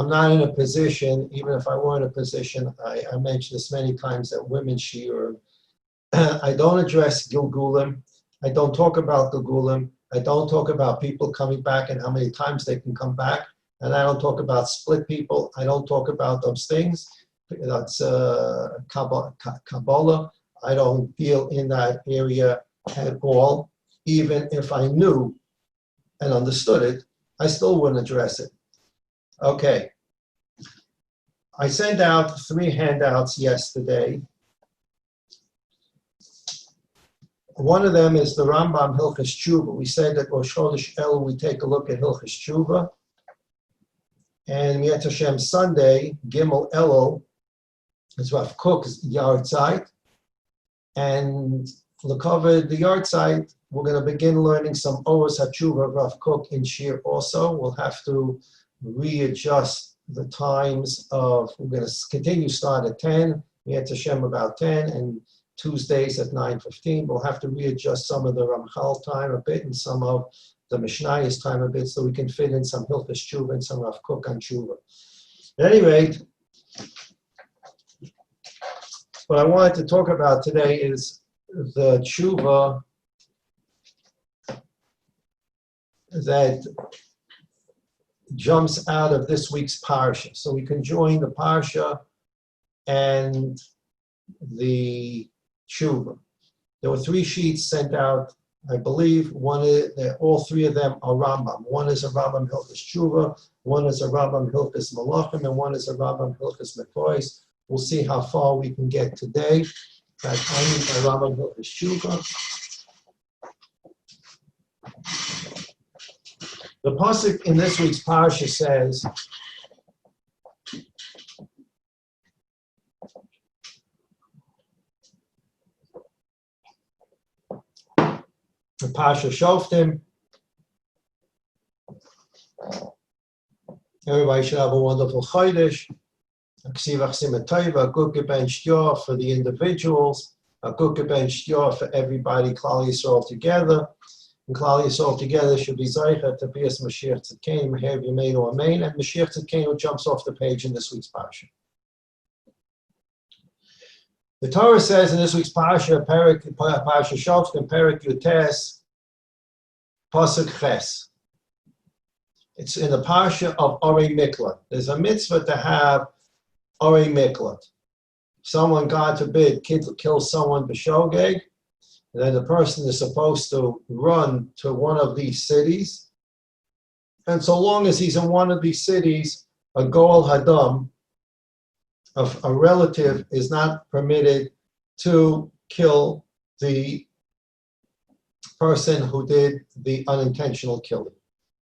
I'm not in a position, even if I were in a position, I mentioned this many times, that women shiur. I don't address Gilgulim. I don't talk about Gilgulim. I don't talk about people coming back and how many times they can come back. And I don't talk about split people. I don't talk about those things. That's Kabbalah. I don't deal in that area at all. Even if I knew and understood it, I still wouldn't address it. Okay. I sent out 3 handouts yesterday. One of them is the Rambam Hilchos Tshuva. We said that Rosh Chodesh El, we take a look at Hilchos Tshuva. And Yet Hashem Sunday, Gimel Elul, is Rav Kook's Yartzeit. And for the cover the Yartzeit, we're going to begin learning some Oros HaTshuva of Rav Kook in Shir also. We'll have to readjust the times of, we're going to continue start at 10, Yet Hashem about 10, and Tuesdays at 9:15. We'll have to readjust some of the Ramchal time a bit and some of the Mishnayos time a bit so we can fit in some Hilchos Tshuva and some Rav Kook on Tshuva. At any rate, what I wanted to talk about today is the Tshuva that jumps out of this week's Parsha. So we can join the Parsha and the Tshuva. There were 3 sheets sent out, I believe. One is, all 3 of them are Rambam. One is a Rambam Hilchos Tshuva, one is a Rambam Hilchos Malachim, and one is a Rambam Hilchos Mekoros. We'll see how far we can get today. That's only by Rambam Hilchos Tshuva. The pasuk in this week's parsha says, the Parshas Shoftim. Everybody should have a wonderful Chodesh. A good gebencht Yor for the individuals, a good gebencht Yor for everybody, Klal Yisrael together. And Klal Yisrael together should be Zeicha to be as Mashiach Tzidkeinu, Meher Yameinu Amen, and Mashiach Tzidkeinu jumps off the page in this week's Parsha. The Torah says in this week's Parsha, Parshas Shoftim, Perek Yutes, Pasuk Ches. It's in the Parsha of Orei Miklat. There's a mitzvah to have Orei Miklat. Someone, God forbid, kills someone b'shogeg, and then the person is supposed to run to one of these cities. And so long as he's in one of these cities, a Goel Hadam, a relative, is not permitted to kill the person who did the unintentional killing.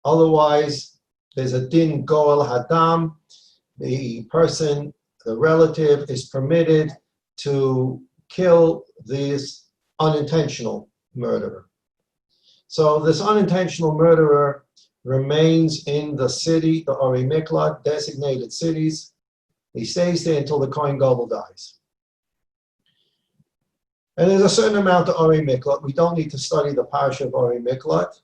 Otherwise, there's a din Goel Hadam. The person, the relative, is permitted to kill this unintentional murderer. So this unintentional murderer remains in the city, the Orei Miklat, designated cities. He stays there until the Kohen Gadol dies. And there's a certain amount of Orei Miklat. We don't need to study the Parsha of Orei Miklat.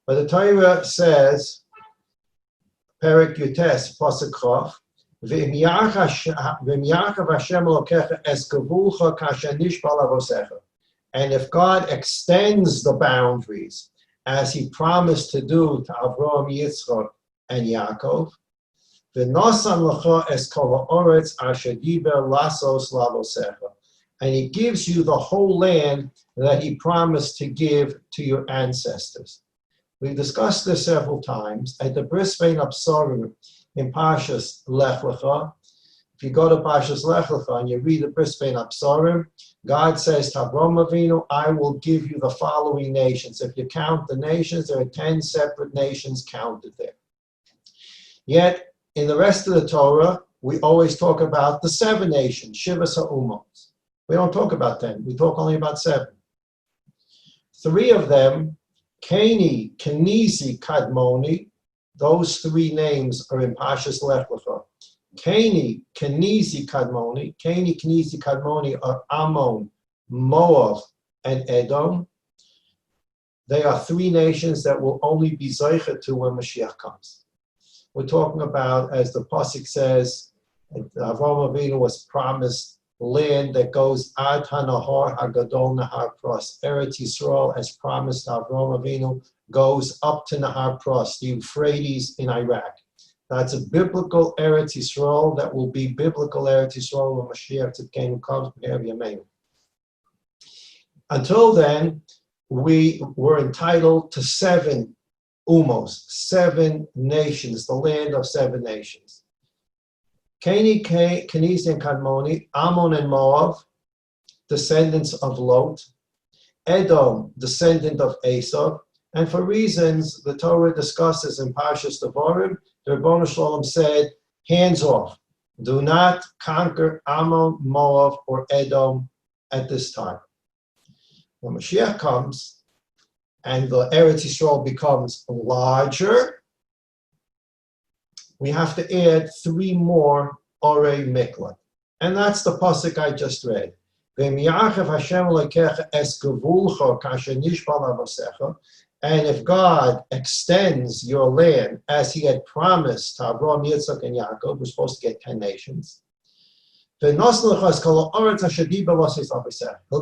But the Torah says, Perek Yutes, Pasuk Chof, V'im Yarchav Hashem Elokecha es gevulcha kasher nishbal avosecha. And if God extends the boundaries, as he promised to do to Avraham, Yitzchak, and Yaakov, v'nosan l'cha es kol ha'oretz asher diber lasos lavosecha. And he gives you the whole land that he promised to give to your ancestors. We've discussed this several times. At the Bris Bein Absorim in Parshas Lech Lecha, if you go to Parshas Lech Lecha and you read the Bris Bein Absorim, God says to Avraham Avinu, I will give you the following nations. If you count the nations, there are 10 separate nations counted there. Yet, in the rest of the Torah, we always talk about the 7 nations, Shivas HaUmot. We don't talk about 10, we talk only about 7. 3 of them, Keni, Kenizi, Kadmoni, those 3 names are in Parshas Lech Lecha. Keni, Kenizi, Kadmoni. Keni, Kenizi, Kadmoni are Ammon, Moab, and Edom. They are 3 nations that will only be Zeicha to when Mashiach comes. we're talking about, as the Pasuk says, Avraham Avinu was promised land that goes Ad HaNahar HaGadol Nahar Pros. Eretz Yisrael, as promised Avraham Avinu, goes up to Nahar Pros, the Euphrates in Iraq. That's a biblical Eretz Yisrael that will be biblical Eretz Yisrael when Mashiach Tzidkenu comes. Until then, we were entitled to 7 umos, 7 nations, the land of 7 nations. Keni, Keniz, and Kadmoni, Ammon and Moab, descendants of Lot, Edom, descendant of Esau, and for reasons the Torah discusses in Parshas Devarim, the Rebbeinu Shalom said, hands off. Do not conquer Ammon, Moab, or Edom at this time. When Mashiach comes and the Eretz Yisrael becomes larger, we have to add 3 more Orei Miklat. And that's the pasuk I just read. And if God extends your land as he had promised to Avraham, Yitzchak, and Yaakov, we're supposed to get 10 nations. He'll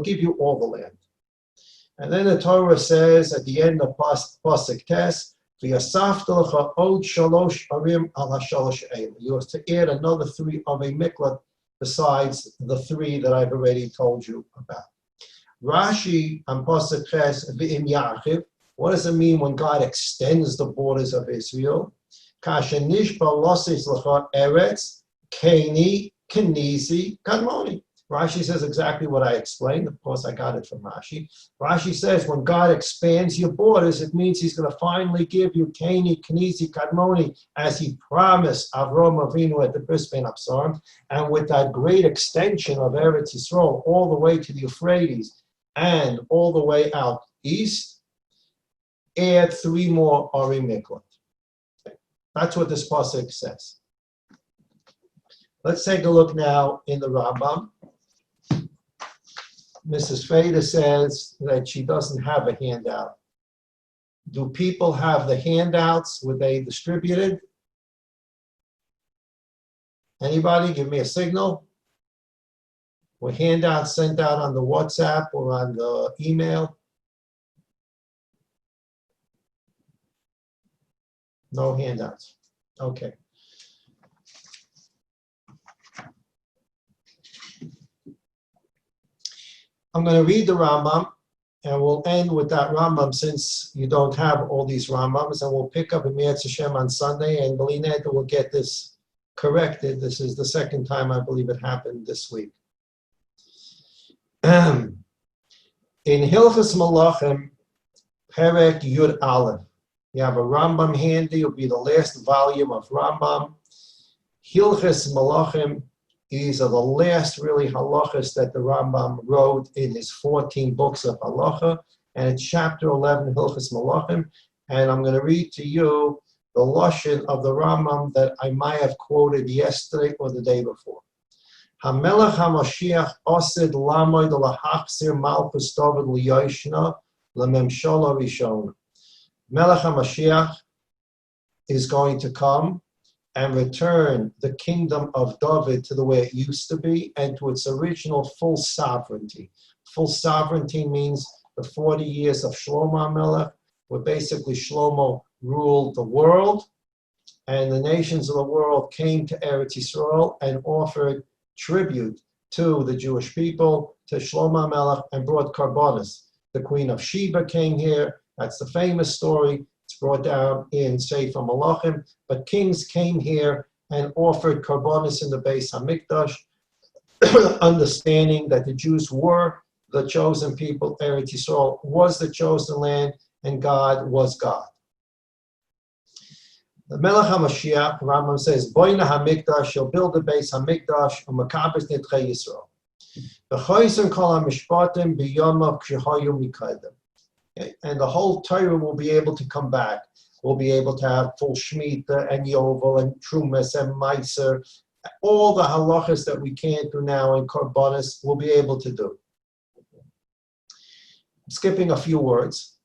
give you all the land. And then the Torah says at the end of Pasuk Tes, you have to add another 3 of a miklat besides the 3 that I've already told you about. Rashi on Pasuk Tes, v'im yachiv. What does it mean when God extends the borders of Israel? Kasha nishba losis l'cha eretz, keni, kenizi, kadmoni. Rashi says exactly what I explained. Of course, I got it from Rashi. Rashi says when God expands your borders, it means he's going to finally give you Keni, Kenizi, Kadmoni, as he promised Avraham Avinu at the Bris Bein Absarim. And with that great extension of Eretz Yisrael all the way to the Euphrates and all the way out east, add 3 more Orei Miklat. That's what this pasuk says. Let's take a look now in the Rambam. Mrs. Fader says that she doesn't have a handout. Do people have the handouts? Were they distributed? Anybody give me a signal? Were handouts sent out on the WhatsApp or on the email? No handouts. Okay. I'm going to read the Rambam, and we'll end with that Rambam since you don't have all these Rambams, and we'll pick up in Me'etz Hashem on Sunday, and Belinette will get this corrected. This is the second time I believe it happened this week. In Hilchos Malachim, Perek Yud Aleph, you have a Rambam handy. It'll be the last volume of Rambam. Hilchos Malachim, these are the last really halachas that the Rambam wrote in his 14 books of halacha, and it's chapter 11, Hilchos Malachim. And I'm going to read to you the lashon of the Rambam that I might have quoted yesterday or the day before. HaMelech HaMashiach osid lamoid lahachzir malchus David liyoshna lememshala rishona. Melech HaMashiach is going to come and return the kingdom of David to the way it used to be and to its original full sovereignty. Full sovereignty means the 40 years of Shlomo HaMelech, where basically Shlomo ruled the world, and the nations of the world came to Eretz Yisrael and offered tribute to the Jewish people, to Shlomo HaMelech, and brought karbonos. The Queen of Sheba came here. That's the famous story. It's brought down in Sefer Malachim. But kings came here and offered karbonos in the Beis Hamikdash, understanding that the Jews were the chosen people. Eretz Yisrael was the chosen land, and God was God. The Melech HaMashiach, Rambam says, Boina HaMikdash, he'll build the Beis Hamikdash, and Makabes Nitchei Yisrael. V'choysim kol HaMishpatim b'yomav k'shehayu mikadem. And the whole Torah will be able to come back. We'll be able to have full Shemitah and Yovel and Trumas and Meiser. All the halachas that we can't do now in Korbanos, we'll be able to do. Skipping a few words.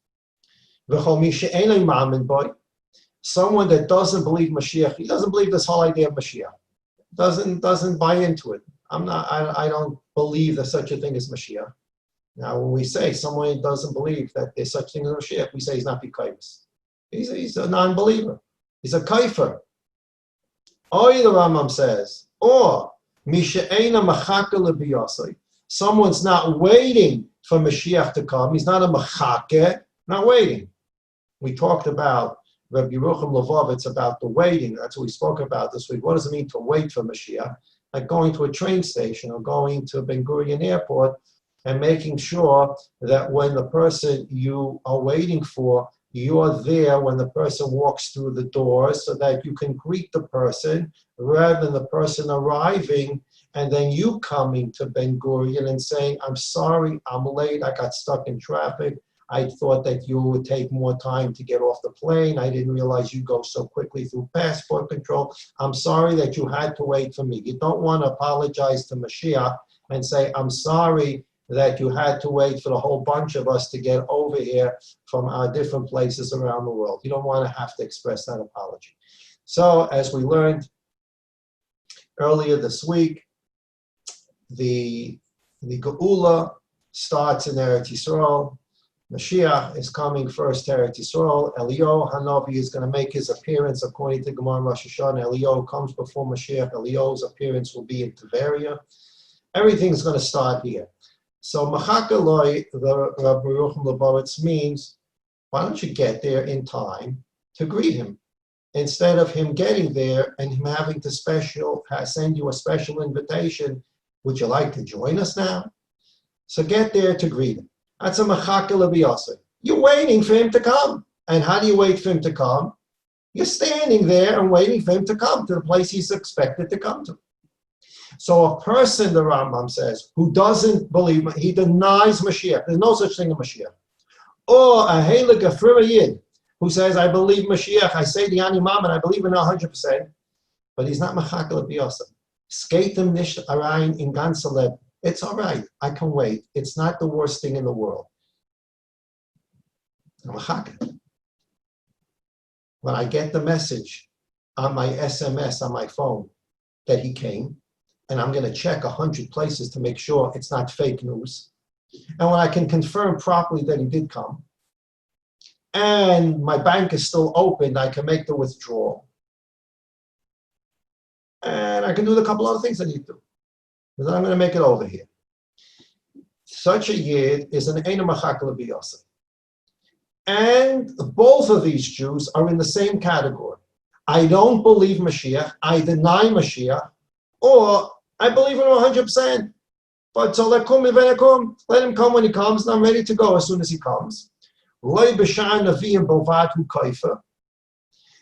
someone that doesn't believe Mashiach, he doesn't believe this whole idea of Mashiach, doesn't buy into it. I don't believe there's such a thing as Mashiach. Now, when we say someone doesn't believe that there's such a thing as Mashiach, we say he's not B'kaimus. He's a non-believer. He's a kaifer. Or the Rambam says, or Misha'ena machaka lebiyasai. Someone's not waiting for Mashiach to come. He's not a machake, not waiting. We talked about Rabbi Yerucham Levovitz about the waiting. That's what we spoke about this week. What does it mean to wait for Mashiach? Like going to a train station or going to Ben Gurion Airport and making sure that when the person you are waiting for, you're there when the person walks through the door so that you can greet the person rather than the person arriving and then you coming to Ben Gurion and saying, I'm sorry, I'm late, I got stuck in traffic. I thought that you would take more time to get off the plane. I didn't realize you go so quickly through passport control. I'm sorry that you had to wait for me. You don't want to apologize to Mashiach and say, I'm sorry that you had to wait for the whole bunch of us to get over here from our different places around the world. You don't want to have to express that apology. So as we learned earlier this week, the Geula starts in Eretz Yisrael. Mashiach is coming first to Eretz Yisrael. Eliyahu Hanavi is going to make his appearance according to Gemara Rosh Hashanah. Eliyahu comes before Mashiach. Eliyahu's appearance will be in Tiberia. Everything's going to start here. So Machak Eloi, the Rabbi Yerucham Levovitz means, why don't you get there in time to greet him? Instead of him getting there and him having to send you a special invitation, would you like to join us now? So get there to greet him. That's a Machak Eloi. You're waiting for him to come. And how do you wait for him to come? You're standing there and waiting for him to come to the place he's expected to come to. So a person, the Rambam says, who doesn't believe, he denies Mashiach. There's no such thing as Mashiach. Or a Heilig Afrira Yid, who says, I believe Mashiach, I say the Animam, and I believe in it 100%, but he's not Machak L'Biyasa. Skatem nicht rein in ganze Leben. It's all right. I can wait. It's not the worst thing in the world. Machak. When I get the message on my SMS on my phone that he came, and I'm going to check 100 places to make sure it's not fake news. And when I can confirm properly that he did come, and my bank is still open, I can make the withdrawal. And I can do the couple other things I need to. But then I'm going to make it over here. Such a yid is an Eina Machak L'Biyasa. And both of these Jews are in the same category. I don't believe Mashiach, I deny Mashiach, or I believe in him 100%. But so let him come when he comes, and I'm ready to go as soon as he comes.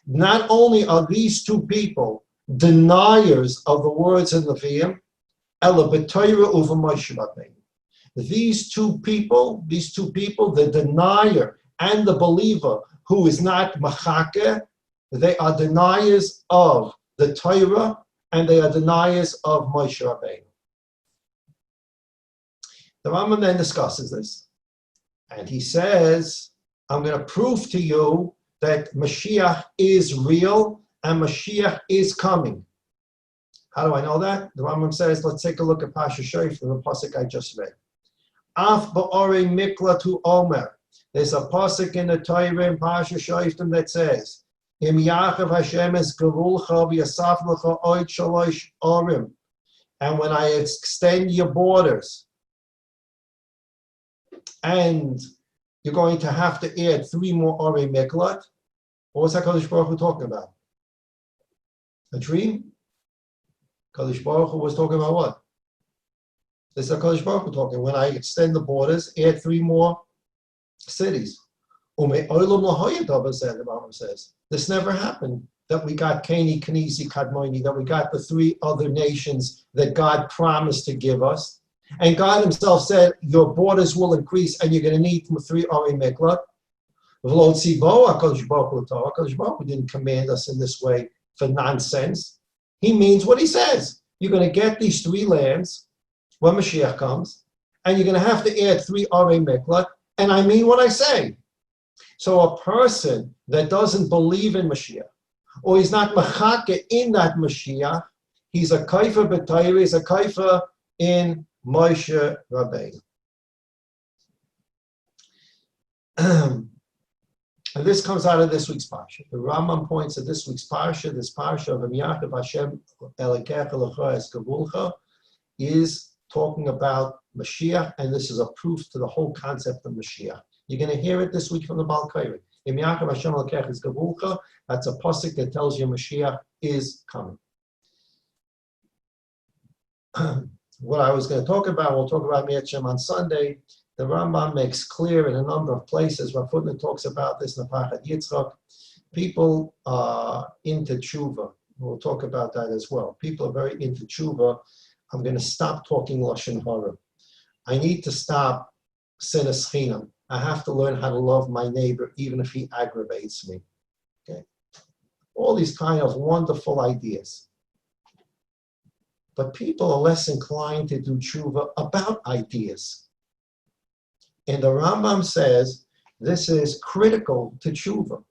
Not only are these two people deniers of the words in the Nevi'im, these two people, the denier and the believer who is not machake, they are deniers of the Torah and they are deniers of Moshe Rabbeinu. The Rambam then discusses this, and he says, I'm going to prove to you that Mashiach is real and Mashiach is coming. How do I know that? The Rambam says, let's take a look at Parshas Shoftim, the pasuk I just read. Af ba'orei miklatu omer. There's a pasuk in the Torah in Parshas Shoftim that says, Im Yachav Hashem es gevulcha v'yasaf lecha oid shalosh orim. And when I extend your borders, and you're going to have to add 3 more orei miklat. What was HaKadosh Baruch Hu talking about? A dream? HaKadosh Baruch Hu was talking about what? This is HaKadosh Baruch Hu talking. When I extend the borders, add 3 more cities. The Rambam says. This never happened, that we got Keni, Kanisi, Kadmoni, that we got the 3 other nations that God promised to give us. And God himself said, your borders will increase and you're going to need 3 orei miklat. HaKadosh Baruch Hu didn't command us in this way for nonsense. He means what he says. You're going to get these 3 lands when Mashiach comes, and you're going to have to add 3 orei miklat, and I mean what I say. So a person that doesn't believe in Mashiach, or he's not mechake in that Mashiach, he's a kaifa b'Torah, he's a kaifa in Moshe Rabbeinu. And this comes out of this week's Parsha. The Rambam points at this week's Parsha, this Parsha of V'miyachav Hashem Elokecha L'cha Es Kavulcha, is talking about Mashiach, and this is a proof to the whole concept of Mashiach. You're going to hear it this week from the Baal Kairi. V'miyachav Hashem Elokecha Es Kavulcha, that's a pasuk that tells you Mashiach is coming. What I was going to talk about, we'll talk about Miyat Shem on Sunday. The Rambam makes clear in a number of places, Rav Hutner talks about this in the Parashat Yitzchak, people are into tshuva. We'll talk about that as well. People are very into tshuva. I'm going to stop talking Lashon Hara. I need to stop sinas chinam. I have to learn how to love my neighbor even if he aggravates me. Okay? All these kind of wonderful ideas. But people are less inclined to do tshuva about ideas. And the Rambam says this is critical to tshuva.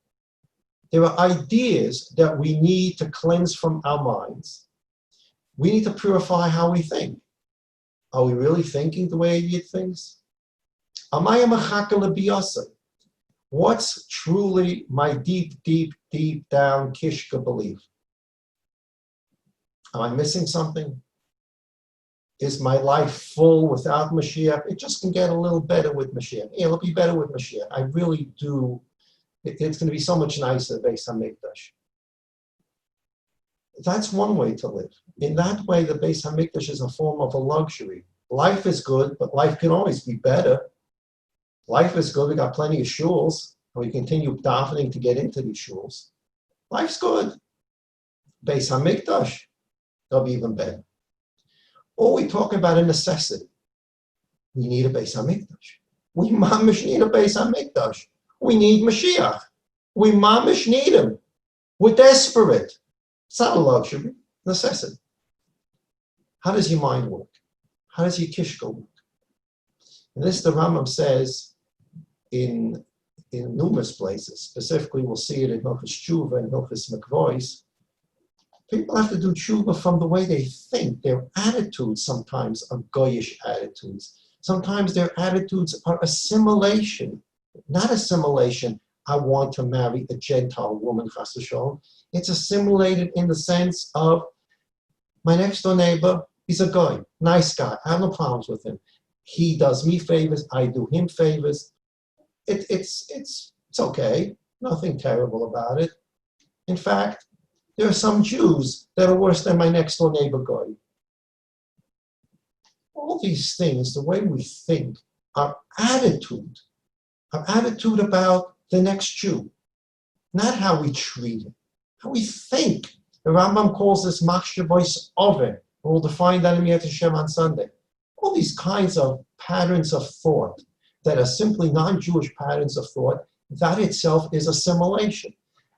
There are ideas that we need to cleanse from our minds. We need to purify how we think. Are we really thinking the way Idiot thinks? What's truly my deep, deep, deep down Kishka belief? Am I missing something? Is my life full without Mashiach? It just can get a little better with Mashiach. Yeah, it'll be better with Mashiach. I really do. It's going to be so much nicer based on Mikdash. That's one way to live. In that way, the Beis HaMikdash is a form of a luxury. Life is good, but life can always be better. Life is good. We got plenty of shuls, and we continue davening to get into these shuls. Life's good. Beis HaMikdash, they'll be even better. Or we talk about a necessity. We need a Beis HaMikdash. We mamish need a Beis HaMikdash. We need Mashiach. We mamish need him. We're desperate. It's not a luxury, necessity. How does your mind work? How does your kishka work? And this the Rambam says in numerous places. Specifically, we'll see it in Hilchos Tshuva and Hilchos Mikvois. People have to do tshuva from the way they think. Their attitudes sometimes are goyish attitudes. Sometimes their attitudes are assimilation. Not assimilation, I want to marry a Gentile woman, chas v'sholom. It's assimilated in the sense of my next door neighbor, he's a guy, nice guy. I have no problems with him. He does me favors, I do him favors. It's okay. Nothing terrible about it. In fact, there are some Jews that are worse than my next door neighbor guy. All these things, the way we think, our attitude about the next Jew, not how we treat him, how we think. The Rambam calls this machshavois oven. We'll define that in Miyat Hashem on Sunday. All these kinds of patterns of thought that are simply non-Jewish patterns of thought, that itself is assimilation.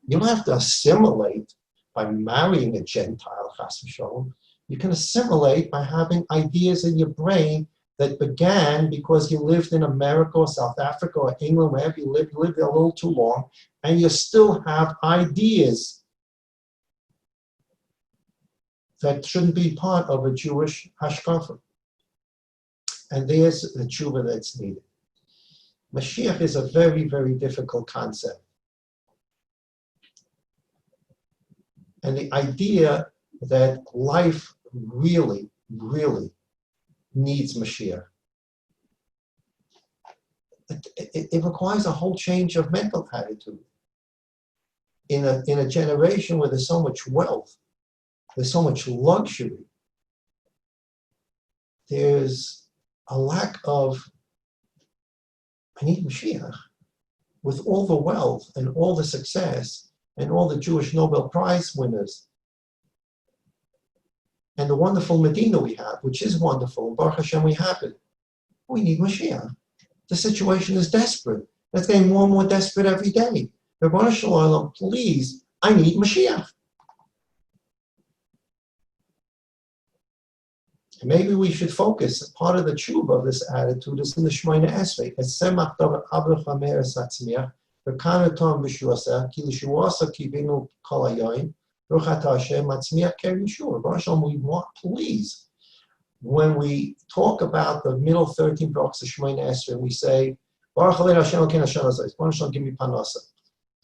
You don't have to assimilate by marrying a Gentile, chas v'sholom. You can assimilate by having ideas in your brain that began because you lived in America or South Africa or England, wherever you lived there a little too long, and you still have ideas that shouldn't be part of a Jewish hashkafa. And there's the tshuva that's needed. Mashiach is a very, very difficult concept. And the idea that life really, really needs Mashiach. It requires a whole change of mental attitude. In a generation where there's so much wealth, there's so much luxury, there's a lack of, I need Mashiach. With all the wealth and all the success and all the Jewish Nobel Prize winners and the wonderful Medina we have, which is wonderful, and Baruch Hashem we have it, we need Mashiach. The situation is desperate. It's getting more and more desperate every day. Ribono Shel Olam, please, I need Mashiach. And maybe we should focus, part of the tshuva of this attitude is in the Shemona Esrei. V'kanatom b'shuasa, ki l'shuasa kibinu kol hayoyim, Baruch atah Hashem matzmiach ker Yeshua. Baruch Hashem, we want, please, when we talk about the middle 13 brachos of Shemoneh Esrei, we say, Baruch Aleinu Hashem Elokeinu Hashem Hazayis. Baruch Hashem, give me panasa.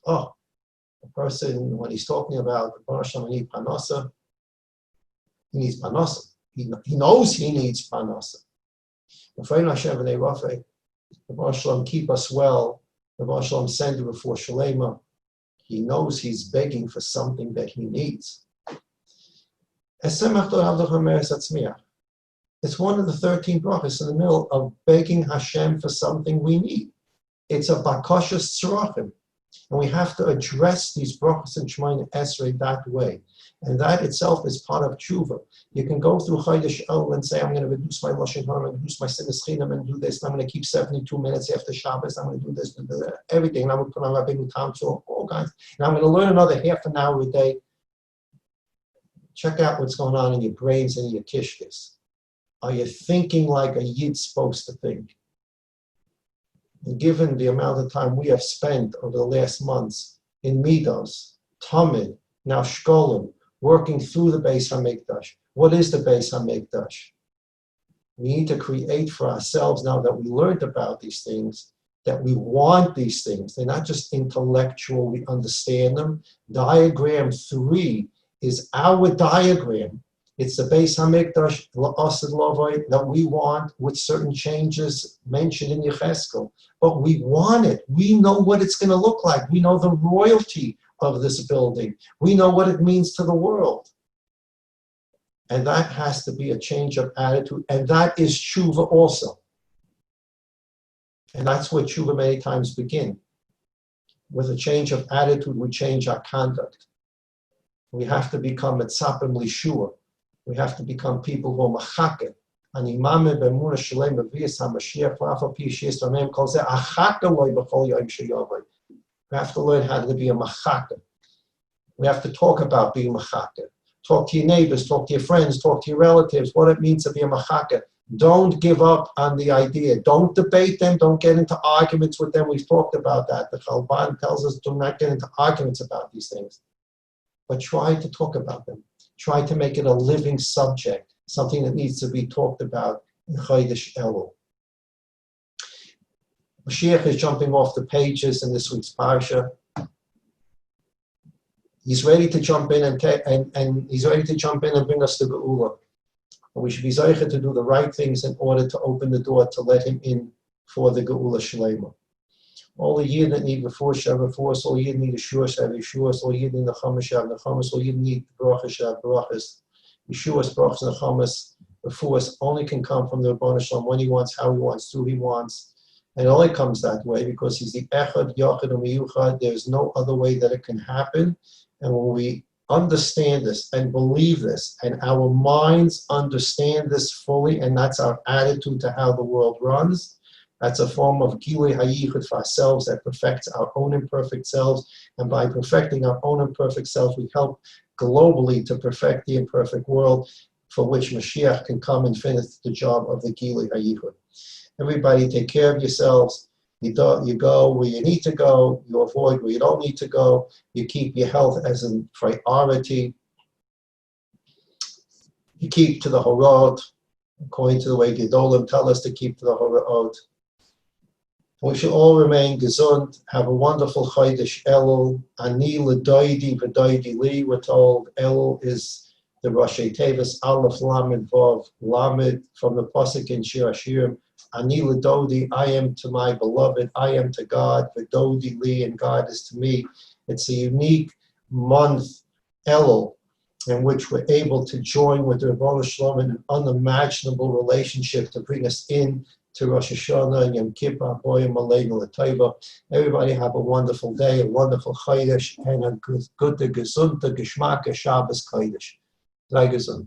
Oh, the person, when he's talking about Baruch Hashem, I need panasa, he needs panasa. He knows he needs panasa. Baruch Hashem, keep us well. Baruch Hashem, send him before Shalema. He knows he's begging for something that he needs. It's one of the 13 brachos in the middle of begging Hashem for something we need. It's a bakashas tzarachim. And we have to address these brachos and Shemoneh Esrei that way. And that itself is part of tshuva. You can go through Chodesh Elul and say, I'm going to reduce my lashon hara, I'm going to reduce my sinas chinam and do this, and I'm going to keep 72 minutes after Shabbos, I'm going to do this, everything, and I'm going to put on Rabbeinu Tam, so all kinds. And I'm going to learn another half an hour a day. Check out what's going on in your brains and your kishkis. Are you thinking like a yid's supposed to think? And given the amount of time we have spent over the last months in Midos, Tamid, now Shkolim, working through the Beis HaMikdash. What is the Beis HaMikdash? We need to create for ourselves, now that we learned about these things, that we want these things. They're not just intellectual, we understand them. Diagram 3 is our diagram. It's the Beis HaMikdash L'Asad Lovay that we want, with certain changes mentioned in Yecheskel. But we want it. We know what it's going to look like. We know the royalty of this building. We know what it means to the world. And that has to be a change of attitude. And that is tshuva also. And that's where tshuva many times begin. With a change of attitude, we change our conduct. We have to become metzapim lishua. We have to become people who are machake. We have to learn how to be a machake. We have to talk about being machake. Talk to your neighbors, talk to your friends, talk to your relatives, what it means to be a machake. Don't give up on the idea. Don't debate them. Don't get into arguments with them. We've talked about that. The Chalban tells us do not get into arguments about these things. But try to talk about them. Try to make it a living subject, something that needs to be talked about in Chodesh Elul. Mashiach is jumping off the pages in this week's Parsha. He's ready to jump in and he's ready to jump in and bring us to Geula. And we should be zeicher to do the right things in order to open the door to let him in for the Geula Shlema. All the Yid that need Refuah have Refuah, all Yid need Yeshuas have Yeshuas, all Yid need Nechamas have Nechamas, all Yid need Brachas have Brachas. Yeshuas, Brachas, Nechamas, Refuahs only can come from the Rebbeinu Shalom when he wants, how he wants, who he wants. And it only comes that way because he's the Echad, Yachad, and Miyuchad. There's no other way that it can happen. And when we understand this and believe this, and our minds understand this fully, and that's our attitude to how the world runs, that's a form of Gilui Hayichud for ourselves that perfects our own imperfect selves. And by perfecting our own imperfect selves, we help globally to perfect the imperfect world for which Mashiach can come and finish the job of the Gilui Hayichud. Everybody take care of yourselves. You go where you need to go. You avoid where you don't need to go. You keep your health as a priority. You keep to the Horot, according to the way Gedolim tell us to keep to the Horot. We should all remain gesund, have a wonderful Chodesh Elul. Ani l'doidi v'doidi li, we're told. Elul is the Rashi Tevis, Aleph Lamed Vav Lamed, from the Pasuk in Shir Hashirim. Ani l'dodi, I am to my beloved, I am to God, v'dodi li, and God is to me. It's a unique month, Elul, in which we're able to join with the Rebbeinu Shalom in an unimaginable relationship to bring us in to Rosh Hashanah and Yom Kippur, Boyim Aleinu L'Tova. Everybody have a wonderful day, a wonderful Chodesh, and a good, gesundte, geschmacke Shabbos Chodesh. Sei gesund.